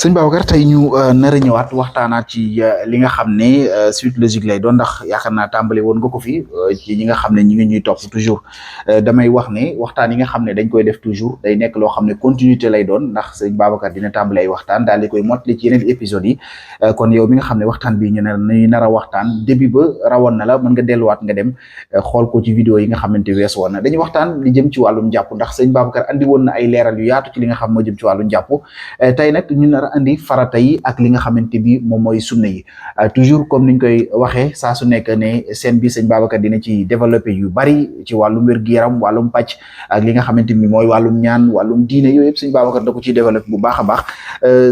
sëñ Babacar tey ñu nar a ñëwaat waxtaanaat ci li nga xam ne suite logique lay doon ndax yaakaar naa tàmbali woon nga ko fi ci ñi nga xam ne ñi ngi ñuy topp toujours damay wax ne waxtaan yi nga xam ne dañ koy def toujours day nekk loo xam ne continuité lay doon ndax sëñ Babacar dina tàmbali ay waxtaan daal di koy mottali ci yeneen épisodes yi kon yow mi nga xam ne waxtaan bi ñu nar a waxtaan début ba rawoon na la mën nga delluwaat nga dem xool ko ci vidéo yi nga xamante wees woon na dañuy waxtaan li jëm ci wàllum njàpp ndax sëñ Babacar andi woon na ay leeral yu yaatu ci li nga xam moo jëm ci wàllu njàpp tey nag ñu nar a andi farata yi ak li nga xamante bi moom mooy sunna yi toujours comme niñ koy waxee saa su nekk ne seen bi sëñ Babacar dina ci développé yu bari ci wàllum wér-gu-yaram wàllum pàcc ak li nga xamante bi mooy wàllum ñaan wàllum diine yooyu yëpp sëñ Babacar da ko ciy développé bu baax a baax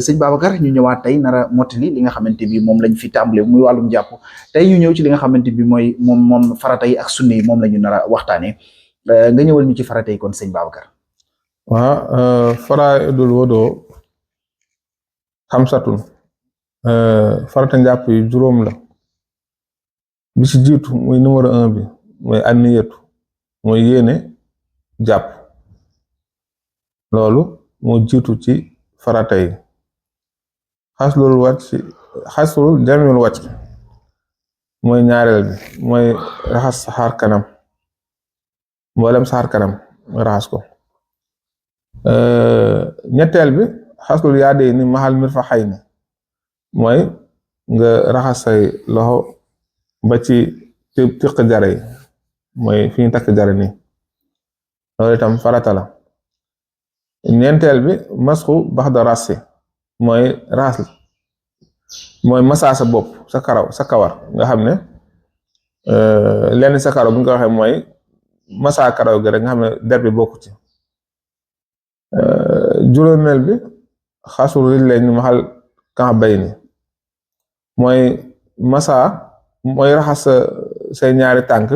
sëñ Babacar ñu ñëwaat tey nar a mottali li nga xamante bi moom lañ fi tàmbale muy wàllum jàpp tey ñu ñëw ci li nga xamante bi mooy moom farata yi ak sunna yi moom la ñu nar a waxtaanee nga ñëwal ñu ci farata yi kon sëñ Babacar. waaw faraa'idul wudu xamsatun farata njàpp yi juróom la bi ci jiitu muy numéro 1 bi mooy anniyatu mooy yéene jàpp loolu moo jiitu ci farata yi xaslul jamil wàcc mooy ñaareel bi mooy raxas saxaar kanam mboolem saxaar kanam raxas ko ñetteel bi xaslul yaadee ni maxal mirfaxayni mooy nga raxas say loxo ba ci tiq jare yi mooy fi ñu takk jare nii loolu itam farata la ñeenteel bi masxu baxda rasi mooy raxas mooy masaa sa bopp sa kawar nga xam ne lenn sa karaw bu ñu ko waxee mooy masaa karaw gi rek nga xam ne der bi bokku ci juróomeel bi xasul rijlayni ni maxal ka'bayni mooy masaa mooy raxas say ñaari tànk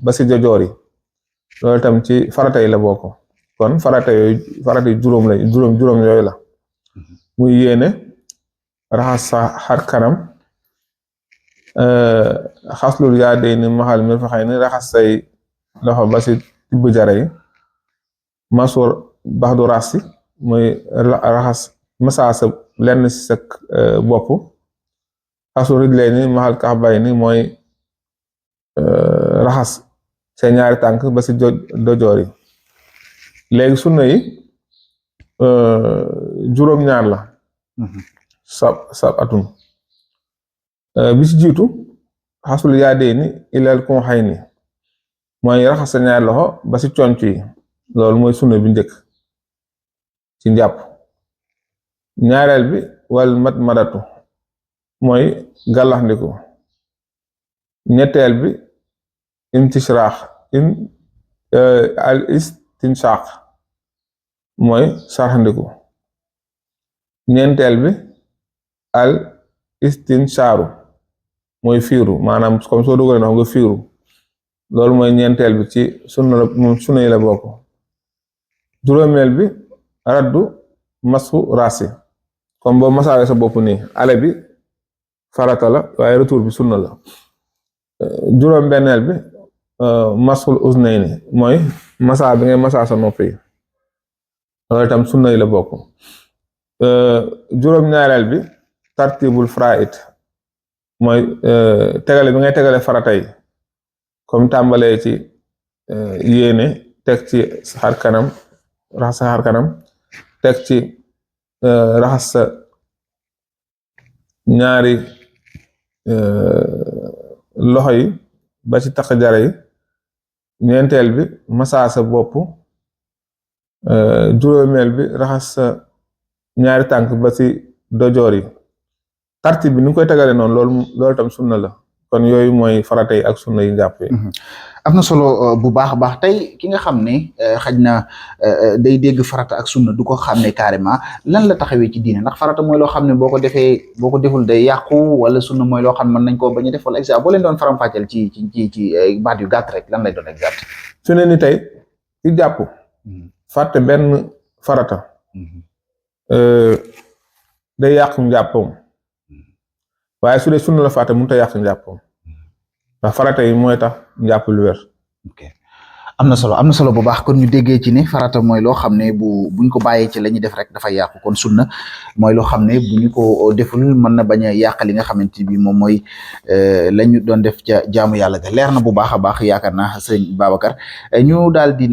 ba si jojoor yi loolu tam ci farata yi la bokk kon farata yi juróom yooyu la muy yéene raxas sa xar kanam xaslul yaadayni maxal mirfaxayni raxas say loxo ba si tibb jare yi masur baxdu rasi mooy raxas masaa sa lenn si sa bopp xasul rijlayni maxal ka'bayni mooy raxas say ñaari tànk ba si dojoor yi léegi sunna yi juróom-ñaar la sab atun bi ci jiitu xasul yaadayni ilal ku'ayni mooy raxas sa ñaari loxo ba si conc yi loolu mooy sunna bi njëkk ci njàpp ñaareel bi wal madmadatu mooy gàllaxndiku ñetteel bi al istinshaq mooy sarxandiku ñeenteel bi al istinshaaru mooy fiiru maanaam comme soo dugalee ndox nga fiiru loolu mooy ñeenteel bi ci sunna yi la bokk juróomeel bi raddu masu rasi comme boo masaawee sa bopp nii ale bi farata la waaye retour bi sunna la juróom benneel bi masul uznayni mooy masaa bi ngay masaa sa nopp yi loolu itam sunna yi la bokk juróom ñaareel bi tartibul faraid mooy tegale bi ngay tegale farata yi comme tàmbalee ci yéene teg ci xar kanam raxas sa xar kanam teg ci raxas sa ñaari loxo yi ba ci takk jare yi ñeenteel bi masaa sa bopp juróomeel bi raxas sa ñaari tànk ba ci dojoor yi tartib bi ni nga koy tegale noonu loolu tam sunna la kon yooyu mooy farata yi ak sunna yi njàpp yi am na solo bu baax a baax tey ki nga xam ne xaj na day dégg farata ak sunna du ko xam ne carrément lan la taxawee ci diine ndax farata mooy loo xam ne boo ko deful day yàqu wala sunna mooy loo xam ne mën nañ koo bañ a def wala exact boo leen doon faram-fàcceel ci baat yu gàtt rek lan lay doon exact su ne ni tey ci jàpp fàtte benn farata day yàqu njàppam waaye su dee sunna la fàtte mënut a yàq njàppam ndax farata yi mooy tax njàpp lu wér. ok am na solo bu baax kon ñu déggee ci ne farata mooy loo xam ne buñ ko bàyyee ci la ñuy def rek dafay yàqu kon sunna mooy loo xam ne bu ñu ko deful mën na bañ a yàq li nga xamante bi moom mooy la ñu doon def ca jaamu yàlla ga leer na bu baax a baax yaakaar naa sëñ Babacar ñu daal di